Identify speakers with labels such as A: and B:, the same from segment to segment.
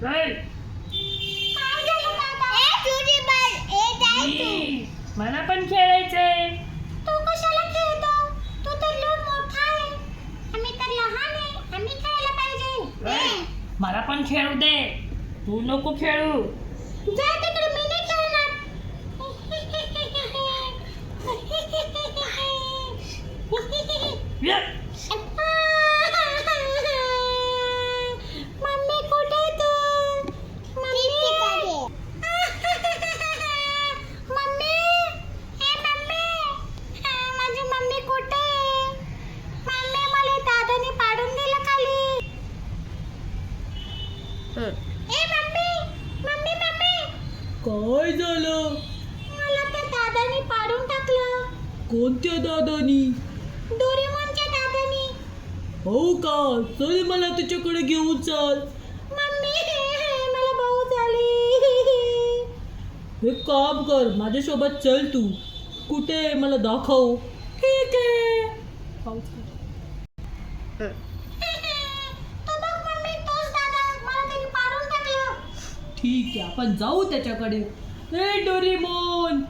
A: चल. मला पण खेळायचंय.
B: तू कशाला खेळतो? तू तर लय मोठा आहे. आम्ही तर लहान आहे. आम्ही खेळायला पाहिजे.
A: मला पण खेळू दे. तू नको खेळू.
B: जा तिकडे, मी नाही खेळणार.
A: ये.
B: मम्मी कुठे आहे तू? मम्मी. मम्मी. ए मम्मी. माझी मम्मी कुठे आहे? मम्मी, मला दादाने पाडून दिलं खाली. ए मम्मी. Mummy mummy.
C: काय झालं?
B: मला त्या दादाने पाडून टाकलं.
C: कोणत्या दादानी?
B: डोरेमॉनच्या दादाने.
C: हो का? चल मला तुझ्याकडे घेऊन चल.
B: मम्मी, मला भाऊ झाली.
C: एक काम कर, माझ्यासोबत चल तू. कुठे आहे? मला दाखव.
B: ठीक आहे. तो बघ मम्मी, तोच दादा. मला त्यांनी पाडून टाकलं.
C: ठीक आहे, आपण जाऊ त्याच्याकडे. ए डोरेमोन,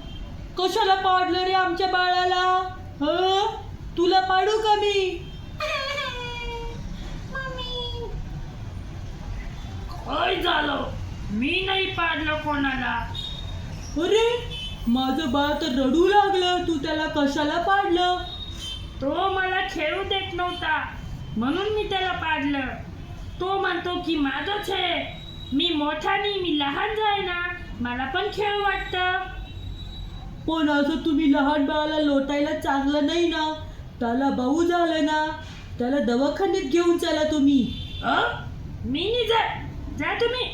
C: कशाला पाडलं रे आमच्या बाळाला? हं? तुला पाडू का मी?
B: मम्मी.
A: काय झालं? मी नाही पाडलं कोणाला.
C: अरे, माझं बाळ तर रडू लागलं. तू त्याला कशाला पाडलं?
A: तो मला खेळू देत नव्हता म्हणून मी त्याला पाडलं. तो म्हणतो की माझंच आहे. मी मोठा नाही, मी लहान जाय ना. मला पण खेळ वाटतं.
C: पण असं तुम्ही लहान बाळाला लोटायला चांगलं नाही ना. त्याला भाऊ झालं ना. त्याला दवाखान्यात घेऊन चला तुम्ही.
A: मी नाही जा तुम्ही.